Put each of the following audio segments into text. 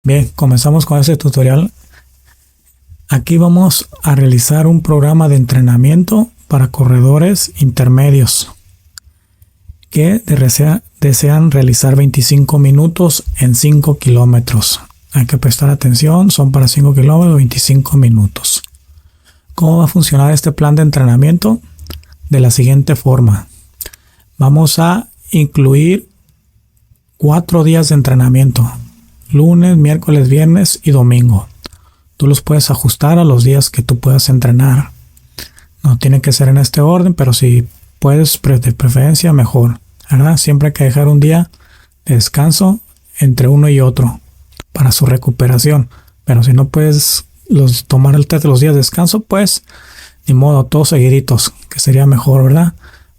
Bien, comenzamos con este tutorial. Aquí vamos a realizar un programa de entrenamiento para corredores intermedios que desean realizar 25 minutos en 5 kilómetros. Hay que prestar atención, son para 5 kilómetros 25 minutos. ¿Cómo va a funcionar este plan de entrenamiento? De la siguiente forma. Vamos a incluir 4 días de entrenamiento. Lunes, miércoles, viernes y domingo. Tú los puedes ajustar a los días que tú puedas entrenar. No tiene que ser en este orden, pero si puedes de preferencia mejor, ¿verdad? Siempre hay que dejar un día de descanso entre uno y otro para su recuperación. Pero si no puedes tomar el test de los días de descanso, pues ni modo, todos seguiditos, que sería mejor, ¿verdad?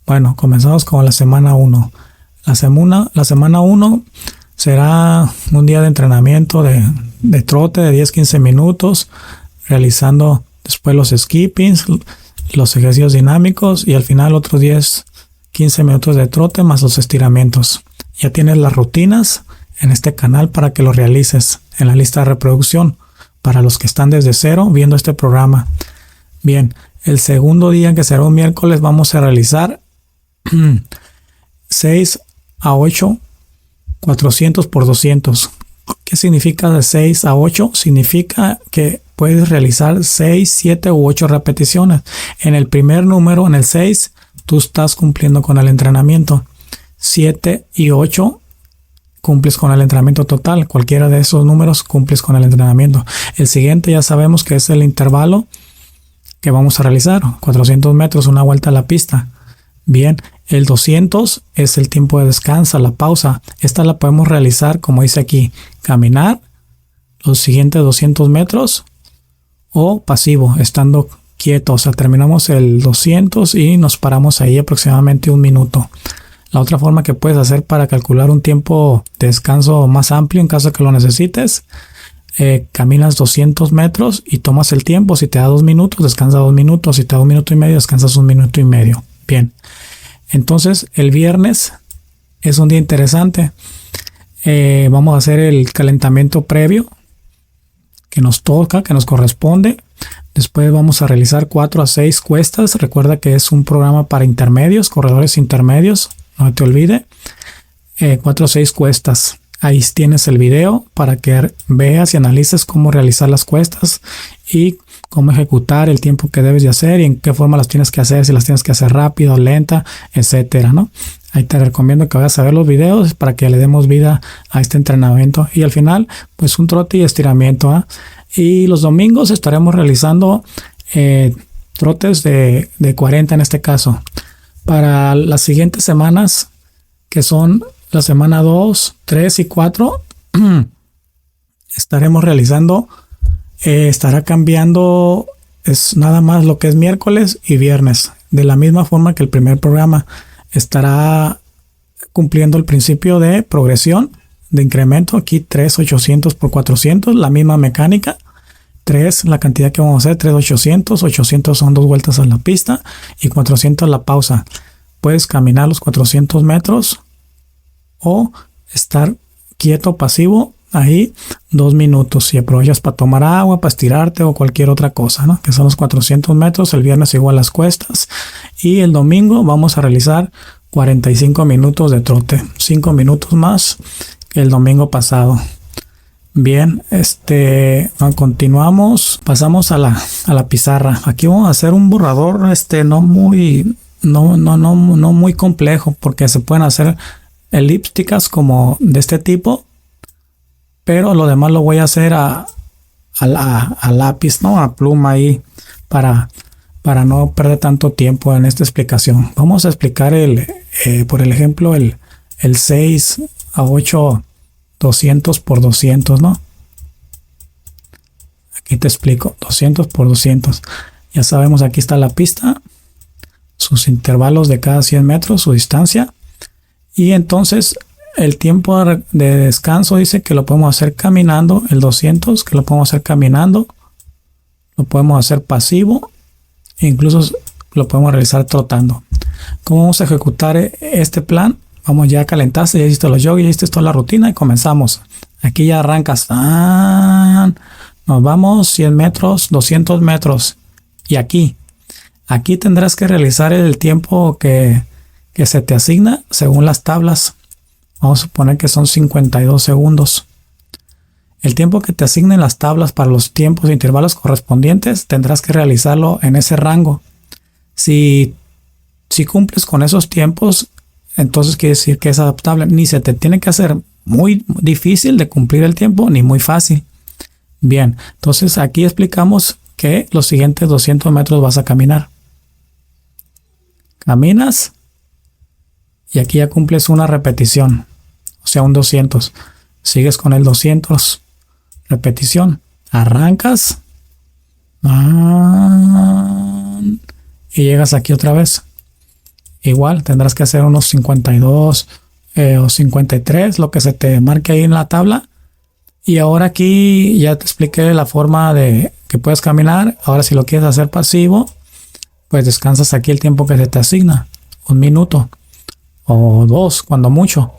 Bueno, comenzamos con la semana 1. La semana 1 será un día de entrenamiento de trote de 10-15 minutos, realizando después los skippings, los ejercicios dinámicos y al final otros 10-15 minutos de trote más los estiramientos. Ya tienes las rutinas en este canal para que lo realices en la lista de reproducción para los que están desde cero viendo este programa. Bien, el segundo día, que será un miércoles, vamos a realizar 6 a 8 400 por 200. ¿Qué significa de 6 a 8? Significa que puedes realizar 6, 7 u 8 repeticiones. En el primer número, en el 6, tú estás cumpliendo con el entrenamiento. 7 y 8 cumples con el entrenamiento total. Cualquiera de esos números cumples con el entrenamiento. El siguiente ya sabemos que es el intervalo que vamos a realizar. 400 metros, una vuelta a la pista. Bien, el 200 es el tiempo de descanso, la pausa. Esta la podemos realizar, como dice aquí, caminar los siguientes 200 metros o pasivo, estando quietos. O sea, terminamos el 200 y nos paramos ahí aproximadamente un minuto. La otra forma que puedes hacer para calcular un tiempo de descanso más amplio en caso que lo necesites, caminas 200 metros y tomas el tiempo. Si te da 2 minutos, descansa 2 minutos. Si te da 1 minuto y medio, descansas 1 minuto y medio. Bien, entonces el viernes es un día interesante. Vamos a hacer el calentamiento previo que nos toca, que nos corresponde. Después vamos a realizar 4 a 6 cuestas. Recuerda que es un programa para intermedios, corredores intermedios, no te olvide. 4 a 6 cuestas. Ahí tienes el video para que veas y analices cómo realizar las cuestas y cómo ejecutar el tiempo que debes de hacer y en qué forma las tienes que hacer, si las tienes que hacer rápido, lenta, etcétera, ¿no? Ahí te recomiendo que vayas a ver los videos para que le demos vida a este entrenamiento. Y al final, pues un trote y estiramiento, ¿eh? Y los domingos estaremos realizando trotes de 40 en este caso. Para las siguientes semanas, que son la semana 2, 3 y 4, estaremos realizando, estará cambiando, es nada más lo que es miércoles y viernes. De la misma forma que el primer programa, estará cumpliendo el principio de progresión, de incremento. Aquí 3, 800 por 400, la misma mecánica. 3, la cantidad que vamos a hacer, 3, 800. 800 son 2 vueltas a la pista y 400 la pausa. Puedes caminar los 400 metros o estar quieto, pasivo, ahí 2 minutos. Si aprovechas para tomar agua, para estirarte o cualquier otra cosa, ¿no? Que son los 400 metros. El viernes igual las cuestas. Y el domingo vamos a realizar 45 minutos de trote. 5 minutos más que el domingo pasado. Bien, continuamos. Pasamos a la pizarra. Aquí vamos a hacer un borrador, no muy complejo, porque se pueden hacer elípticas como de este tipo, pero lo demás lo voy a hacer a lápiz, ¿no? A pluma ahí para no perder tanto tiempo en esta explicación. Vamos a explicar por el ejemplo el 6 a 8 200 por 200, ¿no? Aquí te explico, 200 por 200. Ya sabemos, aquí está la pista, sus intervalos de cada 100 metros, su distancia. Y entonces el tiempo de descanso dice que lo podemos hacer caminando, el 200, que lo podemos hacer caminando, lo podemos hacer pasivo, e incluso lo podemos realizar trotando. ¿Cómo vamos a ejecutar este plan? Vamos, ya calentaste, ya hiciste los jogging, ya hiciste toda la rutina y comenzamos. Aquí ya arrancas. Nos vamos 100 metros, 200 metros. Y aquí tendrás que realizar el tiempo que se te asigna según las tablas. Vamos a suponer que son 52 segundos. El tiempo que te asignen las tablas para los tiempos e intervalos correspondientes tendrás que realizarlo en ese rango. Si cumples con esos tiempos, entonces quiere decir que es adaptable. Ni se te tiene que hacer muy difícil de cumplir el tiempo, ni muy fácil. Bien, entonces aquí explicamos que los siguientes 200 metros vas a caminar. Caminas y aquí ya cumples una repetición, o sea, un 200. Sigues con el 200. Repetición. Arrancas. Y llegas aquí otra vez. Igual tendrás que hacer unos 52 o 53, lo que se te marque ahí en la tabla. Y ahora aquí ya te expliqué la forma de que puedes caminar. Ahora si lo quieres hacer pasivo, pues descansas aquí el tiempo que se te asigna. 1 minuto o 2, cuando mucho.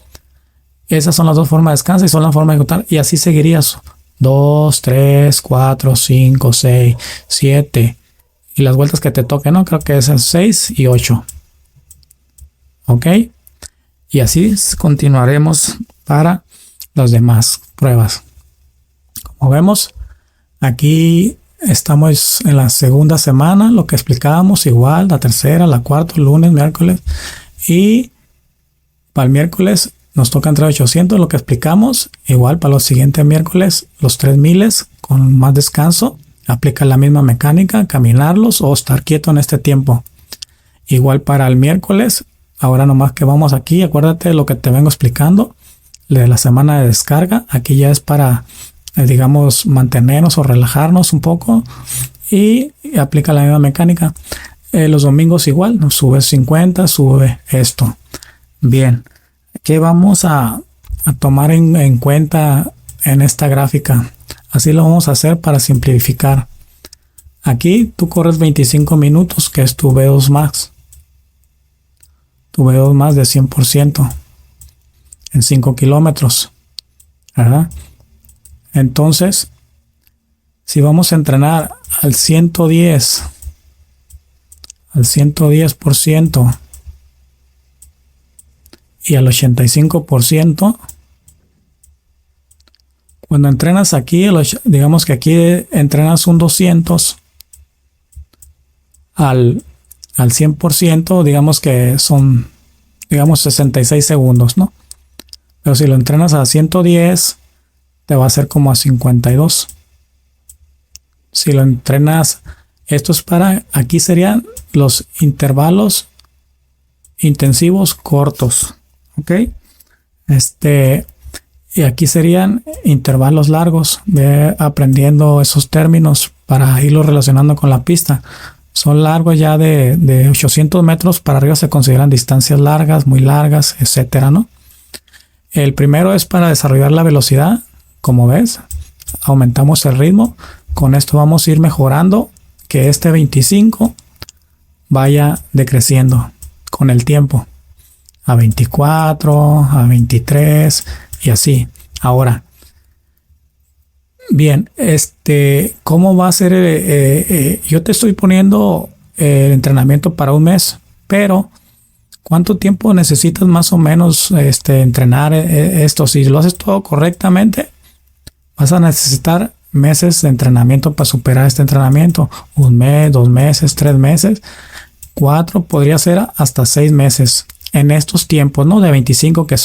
Esas son las dos formas de descanso y son la forma de ejecutar. Y así seguirías. 2, 3, 4, 5, 6, 7. Y las vueltas que te toquen, ¿no? Creo que es 6 y 8. ¿Ok? Y así continuaremos para las demás pruebas. Como vemos, aquí estamos en la segunda semana, lo que explicábamos, igual, la tercera, la cuarta, lunes, miércoles. Y para el miércoles nos toca entrar 800, lo que explicamos. Igual para los siguientes miércoles, los 3000 con más descanso. Aplica la misma mecánica, caminarlos o estar quieto en este tiempo. Igual para el miércoles, ahora nomás que vamos aquí, acuérdate de lo que te vengo explicando, de la semana de descarga. Aquí ya es para, digamos, mantenernos o relajarnos un poco y aplica la misma mecánica. Los domingos igual, nos sube 50, sube esto. Bien. ¿Qué vamos a tomar en cuenta en esta gráfica? Así lo vamos a hacer para simplificar. Aquí tú corres 25 minutos, que es tu V2 Max. Tu V2 Max de 100% en 5 kilómetros. ¿Verdad? Entonces, si vamos a entrenar al 110% y al 85%, cuando entrenas aquí, digamos que aquí entrenas un 200 al 100%, digamos que son, 66 segundos, ¿no? Pero si lo entrenas a 110, te va a hacer como a 52. Si lo entrenas, esto es para, aquí serían los intervalos intensivos cortos. ¿Ok? Y aquí serían intervalos largos. Ve aprendiendo esos términos para irlos relacionando con la pista. Son largos ya de 800 metros para arriba, se consideran distancias largas, muy largas, etcétera, ¿no? El primero es para desarrollar la velocidad. Como ves, aumentamos el ritmo. Con esto vamos a ir mejorando que este 25 vaya decreciendo con el tiempo. A 24, a 23 y así. Ahora, bien, ¿cómo va a ser? Yo te estoy poniendo el entrenamiento para un mes, pero ¿cuánto tiempo necesitas más o menos entrenar esto? Si lo haces todo correctamente, vas a necesitar meses de entrenamiento para superar este entrenamiento. 1 mes, 2 meses, 3 meses, 4, podría ser hasta 6 meses. En estos tiempos, ¿no? De 25 que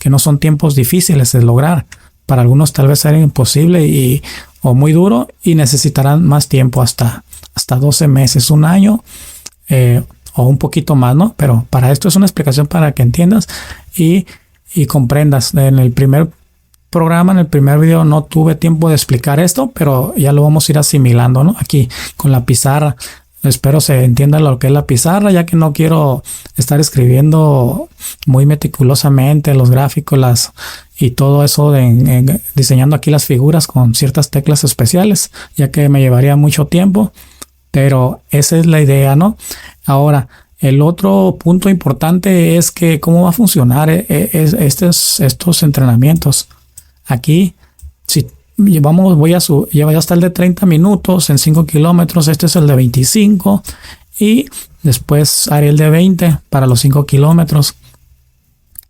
no son tiempos difíciles de lograr. Para algunos tal vez sea imposible o muy duro y necesitarán más tiempo, hasta 12 meses, 1 año o un poquito más, ¿no? Pero para esto es una explicación para que entiendas y comprendas. En el primer programa, en el primer video, no tuve tiempo de explicar esto, pero ya lo vamos a ir asimilando, ¿no? Aquí con la pizarra. Espero se entienda lo que es la pizarra, ya que no quiero estar escribiendo muy meticulosamente los gráficos y todo eso diseñando aquí las figuras con ciertas teclas especiales, ya que me llevaría mucho tiempo, pero esa es la idea, ¿no? Ahora, el otro punto importante es que cómo va a funcionar estos entrenamientos. Aquí, si voy a estar el de 30 minutos en 5 kilómetros, este es el de 25 y después haré el de 20 para los 5 kilómetros.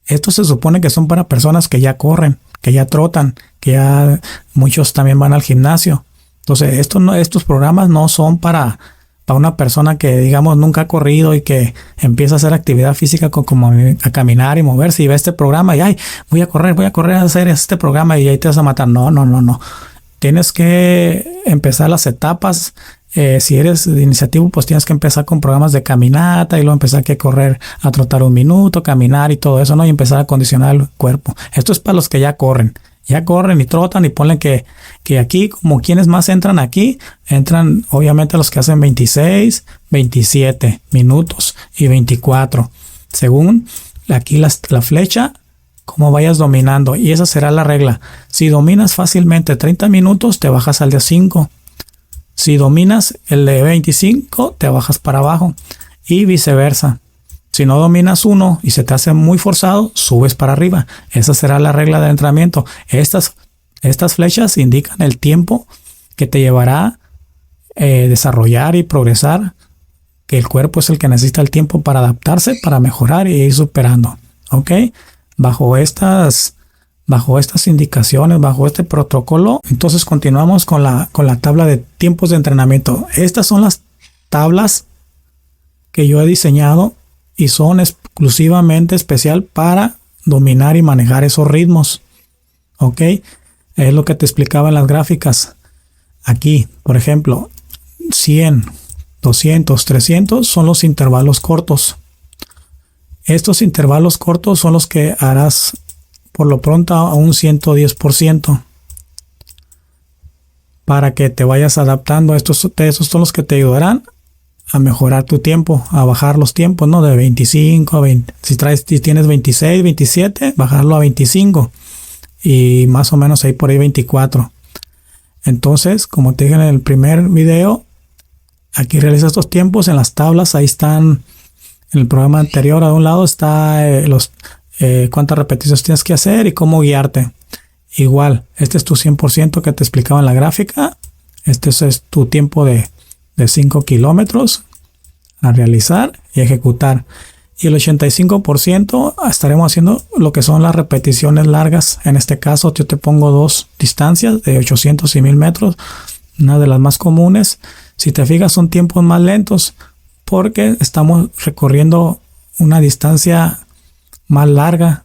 Estos se supone que son para personas que ya corren, que ya trotan, que ya muchos también van al gimnasio. Entonces, estos programas no son para una persona que, digamos, nunca ha corrido y que empieza a hacer actividad física como a caminar y moverse y ve este programa y ay, voy a correr a hacer este programa y ahí te vas a matar. No. Tienes que empezar las etapas. Si eres de iniciativa, pues tienes que empezar con programas de caminata y luego empezar a correr, a trotar 1 minuto, caminar y todo eso, ¿no? Y empezar a condicionar el cuerpo. Esto es para los que ya corren y trotan y ponen que aquí, como quienes más entran aquí, entran obviamente los que hacen 26, 27 minutos y 24. Según aquí la flecha, como vayas dominando. Y esa será la regla. Si dominas fácilmente 30 minutos, te bajas al de 5. Si dominas el de 25, te bajas para abajo y viceversa. Si no dominas uno y se te hace muy forzado, subes para arriba. Esa será la regla de entrenamiento. Estas flechas indican el tiempo que te llevará desarrollar y progresar, que el cuerpo es el que necesita el tiempo para adaptarse, para mejorar y ir superando. ¿Ok? Bajo estas indicaciones, bajo este protocolo, entonces continuamos con la tabla de tiempos de entrenamiento. Estas son las tablas que yo he diseñado y son exclusivamente especial para dominar y manejar esos ritmos. ¿Ok? Es lo que te explicaba en las gráficas. Aquí, por ejemplo, 100, 200, 300 son los intervalos cortos. Estos intervalos cortos son los que harás por lo pronto a un 110% para que te vayas adaptando. Estos son los que te ayudarán a mejorar tu tiempo, a bajar los tiempos, ¿no? De 25 a 20. Si tienes 26, 27, bajarlo a 25 y más o menos ahí por ahí 24. Entonces, como te dije en el primer video, aquí realiza estos tiempos en las tablas. Ahí están, en el programa anterior a un lado está cuántas repeticiones tienes que hacer y cómo guiarte. Igual, este es tu 100% que te explicaba en la gráfica. Este es tu tiempo de 5 kilómetros a realizar y ejecutar. Y el 85% estaremos haciendo lo que son las repeticiones largas. En este caso yo te pongo 2 distancias de 800 y 1000 metros. Una de las más comunes. Si te fijas, son tiempos más lentos porque estamos recorriendo una distancia más larga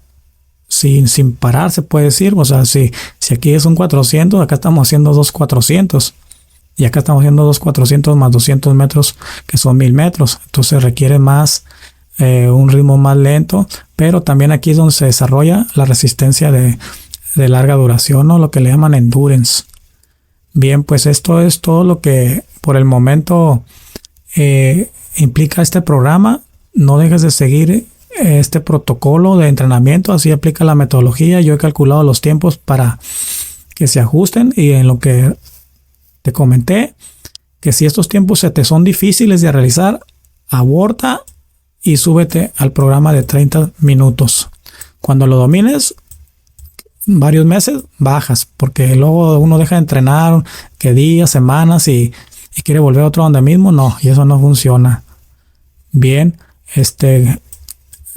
sin parar, se puede decir. O sea, si aquí es un 400, acá estamos haciendo 2 400 y acá estamos haciendo 2 400 más 200 metros, que son 1000 metros. Entonces requiere más un ritmo más lento, pero también aquí es donde se desarrolla la resistencia de larga duración, ¿no? Lo que le llaman endurance. Bien, pues esto es todo lo que por el momento implica este programa. No dejes de seguir este protocolo de entrenamiento, así aplica la metodología. Yo he calculado los tiempos para que se ajusten, y en lo que te comenté, que si estos tiempos se te son difíciles de realizar, aborta y súbete al programa de 30 minutos. Cuando lo domines varios meses, bajas, porque luego uno deja de entrenar que días, semanas y quiere volver a otro donde mismo. No, y eso no funciona. Bien,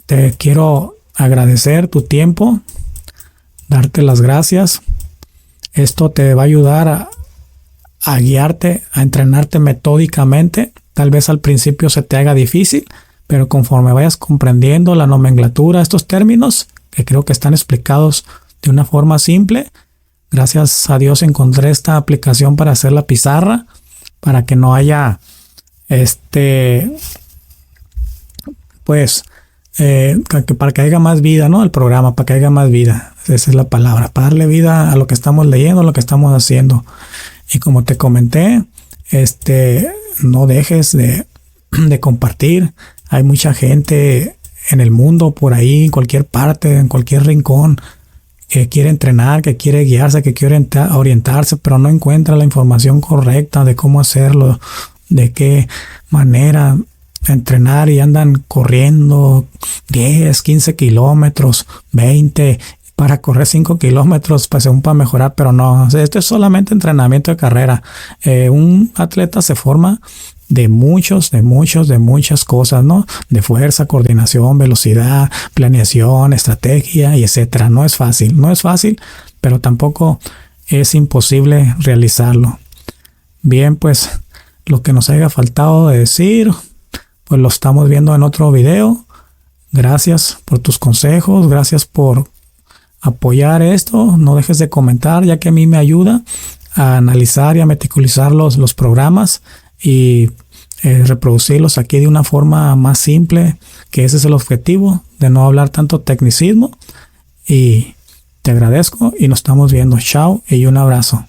te quiero agradecer tu tiempo, darte las gracias. Esto te va a ayudar a guiarte, a entrenarte metódicamente. Tal vez al principio se te haga difícil, pero conforme vayas comprendiendo la nomenclatura, estos términos que creo que están explicados de una forma simple. Gracias a Dios encontré esta aplicación para hacer la pizarra, para que no haya para que haya más vida, ¿no? El programa, para que haya más vida. Esa es la palabra, para darle vida a lo que estamos leyendo, a lo que estamos haciendo. Y como te comenté, no dejes de compartir. Hay mucha gente en el mundo, por ahí, en cualquier parte, en cualquier rincón, que quiere entrenar, que quiere guiarse, que quiere orientarse, pero no encuentra la información correcta de cómo hacerlo, de qué manera entrenar, y andan corriendo 10, 15 kilómetros, 20, para correr 5 kilómetros, pues según para mejorar, pero no, esto es solamente entrenamiento de carrera. Un atleta se forma de muchas cosas, ¿no? De fuerza, coordinación, velocidad, planeación, estrategia y etcétera. No es fácil, pero tampoco es imposible realizarlo. Bien, pues lo que nos haya faltado de decir, pues lo estamos viendo en otro video. Gracias por tus consejos, gracias por apoyar esto. No dejes de comentar, ya que a mí me ayuda a analizar y a meticulizar los programas y reproducirlos aquí de una forma más simple, que ese es el objetivo, de no hablar tanto tecnicismo. Y te agradezco y nos estamos viendo. Chao y un abrazo.